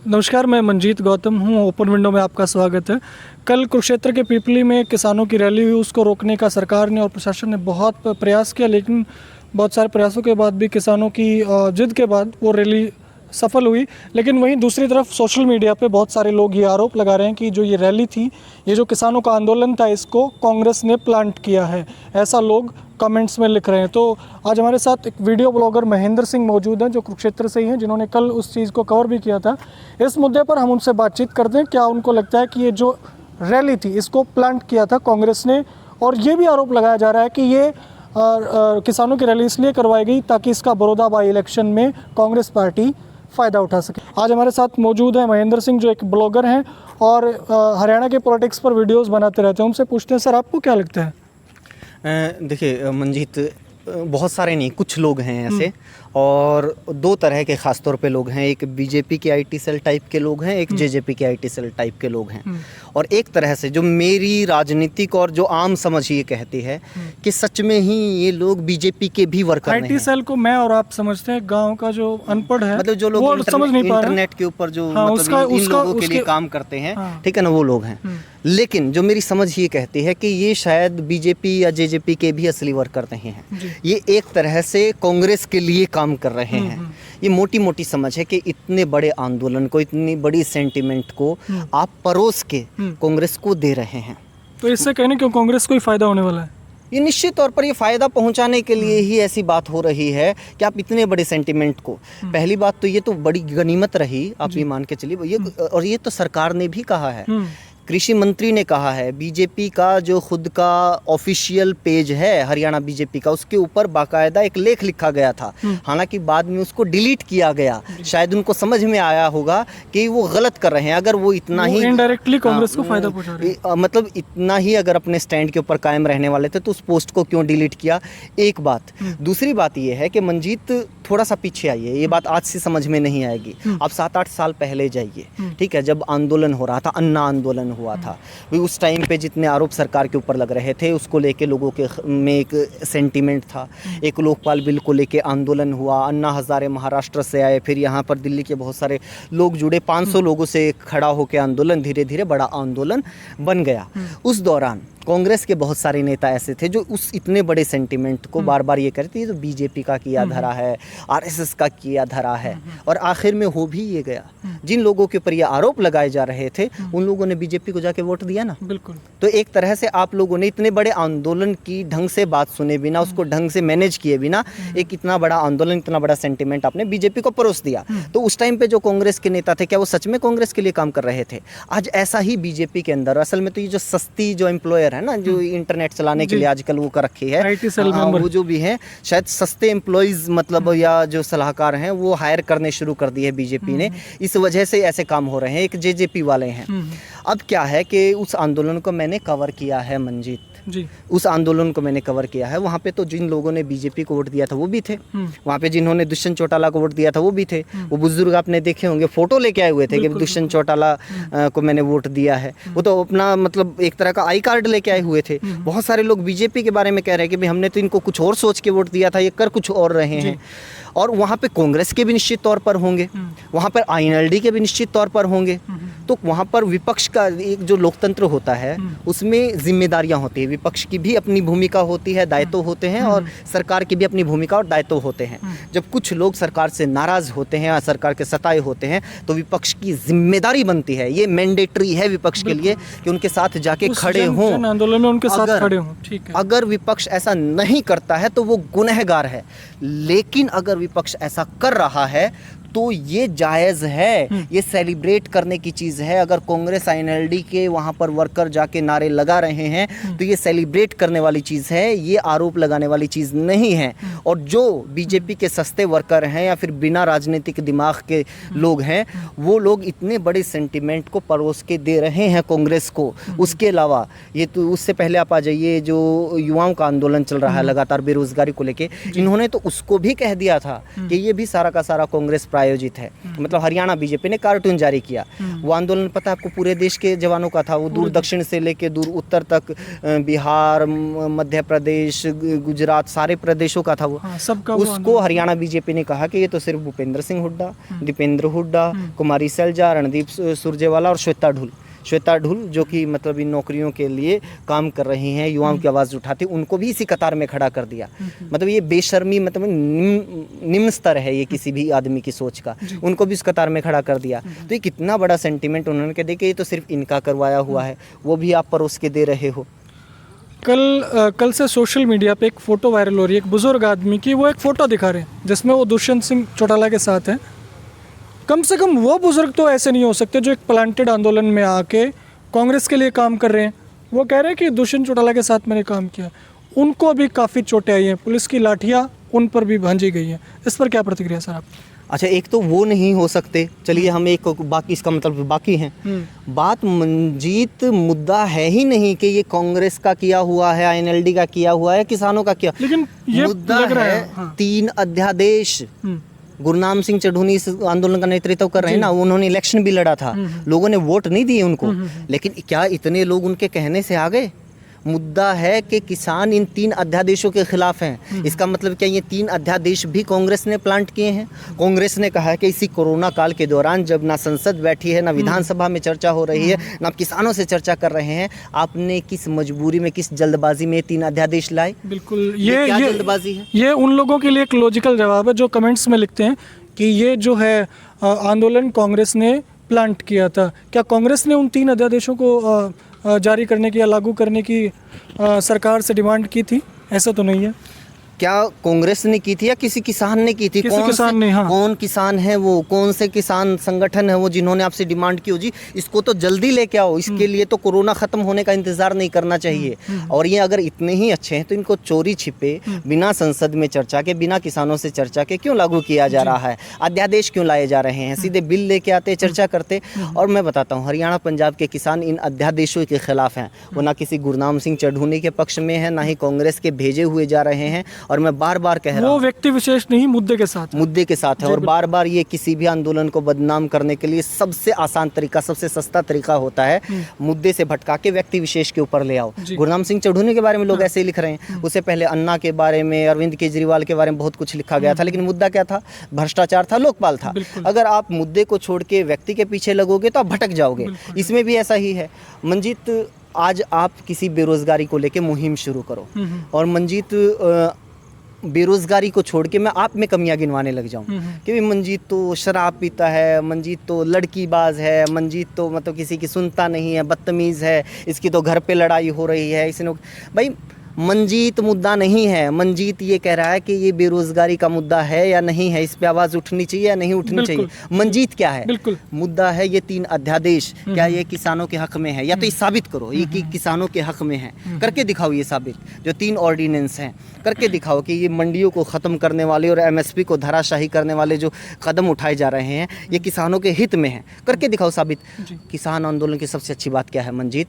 नमस्कार, मैं मंजीत गौतम हूँ। ओपन विंडो में आपका स्वागत है। कल कुरुक्षेत्र के पीपली में किसानों की रैली हुई, उसको रोकने का सरकार ने और प्रशासन ने बहुत प्रयास किया, लेकिन बहुत सारे प्रयासों के बाद भी किसानों की जिद के बाद वो रैली सफल हुई। लेकिन वहीं दूसरी तरफ सोशल मीडिया पे बहुत सारे लोग ये आरोप लगा रहे हैं कि जो ये रैली थी, ये जो किसानों का आंदोलन था, इसको कांग्रेस ने प्लांट किया है, ऐसा लोग कमेंट्स में लिख रहे हैं। तो आज हमारे साथ एक वीडियो ब्लॉगर महेंद्र सिंह मौजूद हैं, जो कुरुक्षेत्र से ही हैं, जिन्होंने कल उस चीज़ को कवर भी किया था। इस मुद्दे पर हम उनसे बातचीत करते हैं। क्या उनको लगता है कि ये जो रैली थी, इसको प्लांट किया था कांग्रेस ने, और ये भी आरोप लगाया जा रहा है कि ये किसानों की रैली इसलिए करवाई गई ताकि इसका बड़ौदा बाई इलेक्शन में कांग्रेस पार्टी फ़ायदा उठा सके। आज हमारे साथ मौजूद हैं महेंद्र सिंह, जो एक ब्लॉगर हैं और हरियाणा के पॉलिटिक्स पर वीडियोस बनाते रहते हैं। उनसे पूछते हैं, सर आपको क्या लगता है? देखिए मंजीत, बहुत सारे नहीं, कुछ लोग हैं ऐसे, और दो तरह के ख़ास तौर पे लोग हैं। एक बीजेपी के आईटी सेल टाइप के लोग हैं, एक जेजेपी के आईटी सेल टाइप के लोग हैं, और एक तरह से जो मेरी राजनीतिक और जो आम समझ ये कहती है कि सच में ही ये लोग बीजेपी के भी वर्कर नहीं हैं। आईटी सेल को मैं और आप समझते हैं गांव का जो अनपढ़ है, मतलब जो लोग समझ नहीं पा रहे, इंटरनेट के ऊपर जो हाँ, मतलब इन लोगों के लिए काम करते हैं, ठीक है ना, वो लोग हैं। लेकिन जो मेरी समझ ये कहती है कि ये शायद बीजेपी या जेजेपी के भी असली वर्कर नहीं हैं। ये एक तरह से कांग्रेस के लिए काम कर रहे हैं। ये मोटी मोटी समझ है कि इतने बड़े आंदोलन को, इतनी बड़ी सेंटिमेंट को आप परोस के कांग्रेस को दे रहे हैं। तो इससे कहने क्यों कांग्रेस को ही फायदा होने वाला है? ये निश्चित तौर पर ये फ़ायदा पहुंचाने के लिए ही ऐसी बात हो रही है कि आप इतने बड़े सेंटिमेंट को, पहली बात तो ये तो बड़ी गनीमत रही, आप ये मान के चलिए। ये और ये तो सरकार ने भी कहा है, कृषि मंत्री ने कहा है, बीजेपी का जो खुद का ऑफिशियल पेज है हरियाणा बीजेपी का, उसके ऊपर बाकायदा एक लेख लिखा गया था। हालांकि बाद में उसको डिलीट किया गया। शायद उनको समझ में आया होगा कि वो गलत कर रहे हैं। अगर वो इतना ही इनडायरेक्टली कांग्रेस को फायदा पहुंचा रहे हैं, मतलब इतना ही अगर अपने स्टैंड के ऊपर कायम रहने वाले थे तो उस पोस्ट को क्यों डिलीट किया, एक बात। दूसरी बात ये है कि मंजीत थोड़ा सा पीछे आइए, ये बात आज से समझ में नहीं आएगी। आप 7-8 साल पहले जाइए, ठीक है, जब आंदोलन हो रहा था, अन्ना आंदोलन हुआ था, उस टाइम पे जितने आरोप सरकार के ऊपर लग रहे थे, उसको लेके लोगों के में एक सेंटीमेंट था। एक लोकपाल बिल को लेके आंदोलन हुआ, अन्ना हज़ारे महाराष्ट्र से आए, फिर यहाँ पर दिल्ली के बहुत सारे लोग जुड़े, 500 लोगों से खड़ा होकर आंदोलन धीरे धीरे बड़ा आंदोलन बन गया। उस दौरान कांग्रेस के बहुत सारे नेता ऐसे थे जो उस इतने बड़े सेंटीमेंट को बार बार ये कहते, ये तो बीजेपी का किया धरा है, आरएसएस का किया धरा है, और आखिर में हो भी ये गया। जिन लोगों के ऊपर ये आरोप लगाए जा रहे थे, उन लोगों ने बीजेपी को जाके वोट दिया ना। बिल्कुल। तो एक तरह से आप लोगों ने इतने बड़े आंदोलन की ढंग से बात सुने बिना, उसको ढंग से मैनेज किए बिना, एक इतना बड़ा आंदोलन, इतना बड़ा सेंटीमेंट आपने बीजेपी को परोस दिया। तो उस टाइम पे जो कांग्रेस के नेता थे, क्या वो सच में कांग्रेस के लिए काम कर रहे थे? आज ऐसा ही बीजेपी के अंदर, असल में तो ये जो सस्ती जो एम्प्लॉयर है ना, जो इंटरनेट चलाने के लिए आजकल वो कर रखी है, वो जो भी है, शायद सस्ते एम्प्लॉइज मतलब या जो सलाहकार हैं वो हायर करने शुरू कर दिए बीजेपी ने। इस वजह से ऐसे काम हो रहे हैं। एक जेजेपी वाले हैं। अब क्या है कि उस आंदोलन को मैंने कवर किया है मंजीत जी, उस आंदोलन को मैंने कवर किया है। वहाँ पे तो जिन लोगों ने बीजेपी को वोट दिया था वो भी थे, वहाँ पे जिन्होंने दुष्यंत चौटाला को वोट दिया था वो भी थे। वो बुजुर्ग आपने देखे होंगे, फोटो लेके आए हुए थे कि दुष्यंत चौटाला को मैंने वोट दिया है। वो तो अपना मतलब एक तरह का आई कार्ड लेके आए हुए थे। बहुत सारे लोग बीजेपी के बारे में कह रहे हैं कि भाई हमने तो इनको कुछ और सोच के वोट दिया था, ये कर कुछ और रहे हैं। और वहाँ पे कांग्रेस के भी निश्चित तौर पर होंगे, वहाँ पर आईएनएलडी के भी निश्चित तौर पर होंगे। तो वहाँ पर विपक्ष का एक जो लोकतंत्र होता है, उसमें जिम्मेदारियाँ होती है। विपक्ष की भी अपनी भूमिका होती है, दायित्व होते हैं, और सरकार की भी अपनी भूमिका और दायित्व होते हैं। जब कुछ लोग सरकार से नाराज़ होते हैं या सरकार के सताए होते हैं, तो विपक्ष की जिम्मेदारी बनती है, ये मैंडेटरी है विपक्ष के लिए कि उनके साथ जाके खड़े हों, आंदोलन में उनके साथ खड़े हों। ठीक है। अगर विपक्ष ऐसा नहीं करता है तो वो गुनहगार है, लेकिन अगर विपक्ष ऐसा कर रहा है तो ये जायज़ है, ये सेलिब्रेट करने की चीज़ है। अगर कांग्रेस आईएनएलडी के वहाँ पर वर्कर जाके नारे लगा रहे हैं तो ये सेलिब्रेट करने वाली चीज़ है, ये आरोप लगाने वाली चीज़ नहीं है। और जो बीजेपी के सस्ते वर्कर हैं या फिर बिना राजनीतिक दिमाग के लोग हैं, वो लोग इतने बड़े सेंटिमेंट को परोस के दे रहे हैं कांग्रेस को। उसके अलावा ये तो उससे पहले आप आ जाइए, जो युवाओं का आंदोलन चल रहा है लगातार बेरोजगारी को लेके, इन्होंने तो उसको भी कह दिया था कि ये भी सारा का सारा कांग्रेस प्रायोजित आयोजित है, मतलब हरियाणा बीजेपी ने कार्टून जारी किया। वो आंदोलन पता है आपको पूरे देश के जवानों का था, वो दूर दक्षिण से लेके दूर उत्तर तक, बिहार, मध्य प्रदेश, गुजरात, सारे प्रदेशों का था वो। सबका उसको हरियाणा बीजेपी ने कहा कि ये तो सिर्फ भूपेंद्र सिंह हुड्डा, दीपेंद्र हुड्डा, कुमारी सैलजा, रणदीप सुरजेवाला और श्वेता ढुल जो कि मतलब इन नौकरियों के लिए काम कर रही हैं, युवाओं की आवाज़ उठाती, उनको भी इसी कतार में खड़ा कर दिया। मतलब ये बेशर्मी, मतलब निम्न स्तर है ये किसी भी आदमी की सोच का, उनको भी इस कतार में खड़ा कर दिया। तो ये कितना बड़ा सेंटिमेंट उन्होंने कह दिया कि ये तो सिर्फ इनका करवाया हुआ है, वो भी आप परोस के दे रहे हो। कल से सोशल मीडिया पे एक फ़ोटो वायरल हो रही है एक बुज़ुर्ग आदमी की। वो एक फ़ोटो दिखा रहे हैं जिसमें वो दुष्यंत सिंह चौटाला के साथ हैं। कम से कम वो बुज़ुर्ग तो ऐसे नहीं हो सकते जो एक प्लांटेड आंदोलन में आके कांग्रेस के लिए काम कर रहे हैं। वो कह रहे हैं कि दुष्यंत चौटाला के साथ मैंने काम किया। उनको भी काफ़ी चोटें आई हैं, पुलिस की लाठियाँ उन पर भी भांजी गई हैं। इस पर क्या प्रतिक्रिया सर आप? अच्छा, एक तो वो नहीं हो सकते, चलिए हम एक बाकी, इसका मतलब बाकी हैं। बात मंजीत मुद्दा है ही नहीं कि ये कांग्रेस का किया हुआ है, INLD का किया हुआ है, किसानों का किया, लेकिन ये मुद्दा लग रहा है हाँ। 3 अध्यादेश। गुरनाम सिंह चढ़ूनी इस आंदोलन का नेतृत्व कर रहे हैं ना, उन्होंने इलेक्शन भी लड़ा था, लोगों ने वोट नहीं दिए उनको, लेकिन क्या इतने लोग उनके कहने से आ गए? मुद्दा है कि किसान इन 3 अध्यादेशों के खिलाफ हैं। इसका मतलब क्या ये 3 अध्यादेश भी कांग्रेस ने प्लांट किए हैं? कांग्रेस ने कहा है कि इसी कोरोना काल के दौरान जब ना संसद बैठी है, ना विधानसभा में चर्चा हो रही है, ना किसानों से चर्चा कर रहे हैं, आपने किस मजबूरी में, किस जल्दबाजी में 3 अध्यादेश लाए? बिल्कुल, ये क्या जल्दबाजी है? ये उन लोगों के लिए एक लॉजिकल जवाब है जो कमेंट्स में लिखते हैं कि ये जो है आंदोलन कांग्रेस ने प्लांट किया था। क्या कांग्रेस ने उन 3 अध्यादेशों को जारी करने की या लागू करने की सरकार से डिमांड की थी? ऐसा तो नहीं है। क्या कांग्रेस ने की थी या किसी किसान ने की थी? किसी किसान ने, हाँ। कौन किसान है वो, कौन से किसान संगठन है वो जिन्होंने आपसे डिमांड की हो जी इसको तो जल्दी लेके आओ, इसके लिए तो कोरोना खत्म होने का इंतजार नहीं करना चाहिए। और ये अगर इतने ही अच्छे हैं तो इनको चोरी छिपे, बिना संसद में चर्चा के, बिना किसानों से चर्चा के क्यों लागू किया जा रहा है? अध्यादेश क्यों लाए जा रहे हैं? सीधे बिल लेके आते, चर्चा करते। और मैं बताता हूँ, हरियाणा पंजाब के किसान इन अध्यादेशों के खिलाफ हैं। वो ना किसी गुरनाम सिंह चढ़ूनी के पक्ष में है, ना ही कांग्रेस के भेजे हुए जा रहे हैं। और मैं बार बार कह रहा हूँ, वो व्यक्ति विशेष नहीं, मुद्दे के साथ है। और बार बार ये किसी भी आंदोलन को बदनाम करने के लिए सबसे आसान तरीका, सबसे सस्ता तरीका होता है मुद्दे से भटका के व्यक्ति विशेष के ऊपर ले आओ। गुरनाम सिंह चढ़ूनी के बारे में लोग ऐसे ही लिख रहे हैं, उससे पहले अन्ना के बारे में, अरविंद केजरीवाल के बारे में बहुत कुछ लिखा गया था, लेकिन मुद्दा क्या था? भ्रष्टाचार था, लोकपाल था। अगर आप मुद्दे को छोड़ के व्यक्ति के पीछे लगोगे तो आप भटक जाओगे। इसमें भी ऐसा ही है। मंजीत, आज आप किसी बेरोजगारी को लेके मुहिम शुरू करो, और मंजीत बेरोजगारी को छोड़ के मैं आप में कमियां गिनवाने लग जाऊं कि मंजीत तो शराब पीता है, मंजीत तो लड़कीबाज है, मंजीत तो मतलब किसी की सुनता नहीं है, बदतमीज़ है, इसकी तो घर पे लड़ाई हो रही है, इसने भाई मंजीत मुद्दा नहीं है। मंजीत ये कह रहा है कि ये बेरोजगारी का मुद्दा है या नहीं है, इस पे आवाज़ उठनी चाहिए या नहीं उठनी चाहिए। मंजीत क्या है? मुद्दा है ये 3 अध्यादेश, क्या ये किसानों के हक में है? या तो ये साबित करो ये कि किसानों के हक में है, करके दिखाओ ये साबित। जो 3 ऑर्डिनेंस हैं करके दिखाओ कि ये मंडियों को ख़त्म करने वाले और MSP को धराशाही करने वाले जो कदम उठाए जा रहे हैं ये किसानों के हित में है, करके दिखाओ साबित। किसान आंदोलन की सबसे अच्छी बात क्या है मंजीत,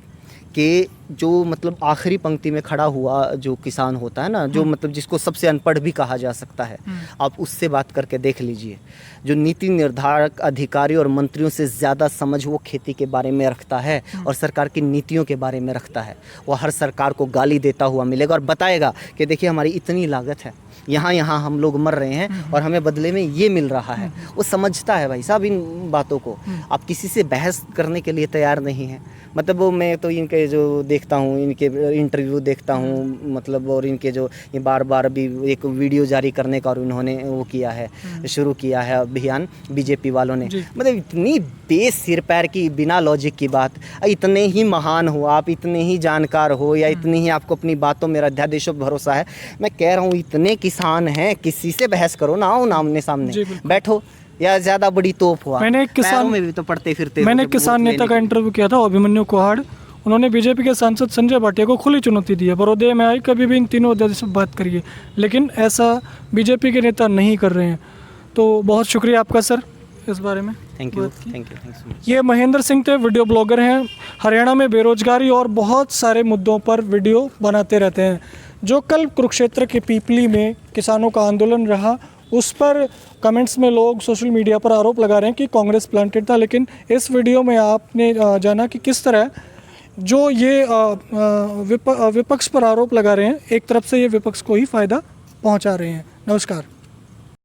कि जो मतलब आखिरी पंक्ति में खड़ा हुआ जो किसान होता है ना, जो मतलब जिसको सबसे अनपढ़ भी कहा जा सकता है, आप उससे बात करके देख लीजिए। जो नीति निर्धारक अधिकारी और मंत्रियों से ज़्यादा समझ वो खेती के बारे में रखता है और सरकार की नीतियों के बारे में रखता है। वो हर सरकार को गाली देता हुआ मिलेगा और बताएगा कि देखिए हमारी इतनी लागत है, यहाँ हम लोग मर रहे हैं और हमें बदले में ये मिल रहा है। वो समझता है भाई साहब इन बातों को। आप किसी से बहस करने के लिए तैयार नहीं हैं। मतलब वो मैं तो इनके जो देखता हूँ, इनके इंटरव्यू देखता हूँ, मतलब और इनके जो ये बार बार अभी एक वीडियो जारी करने का और उन्होंने वो किया है, शुरू किया है अभियान बीजेपी वालों ने। मतलब इतनी सिर पैर की बिना लॉजिक की बात, इतने ही महान हो आप, इतने ही जानकार हो या इतनी ही आपको अपनी बातों में अध्यादेशों पर भरोसा है, मैं कह रहा हूँ इतने किसान हैं, किसी से बहस करो ना, आओ आमने सामने बैठो, या ज्यादा बड़ी तोप हुआ। मैंने एक किसान में भी तो पढ़ते फिरते, मैंने एक किसान नेता का इंटरव्यू किया था, अभिमन्यु कुहाड़। उन्होंने बीजेपी के सांसद संजय भाटिया को खुली चुनौती दी है, बड़ौदे में आई कभी भी इन 3 अध्यादेश पर बात करिए, लेकिन ऐसा बीजेपी के नेता नहीं कर रहे हैं। तो बहुत शुक्रिया आपका सर इस बारे में। Thank you. ये महेंद्र सिंह थे, वीडियो ब्लॉगर हैं, हरियाणा में बेरोजगारी और बहुत सारे मुद्दों पर वीडियो बनाते रहते हैं। जो कल कुरुक्षेत्र के पीपली में किसानों का आंदोलन रहा उस पर कमेंट्स में लोग सोशल मीडिया पर आरोप लगा रहे हैं कि कांग्रेस प्लांटेड था। लेकिन इस वीडियो में आपने जाना कि किस तरह जो ये विपक्ष पर आरोप लगा रहे हैं, एक तरफ से ये विपक्ष को ही फ़ायदा पहुंचा रहे हैं। नमस्कार।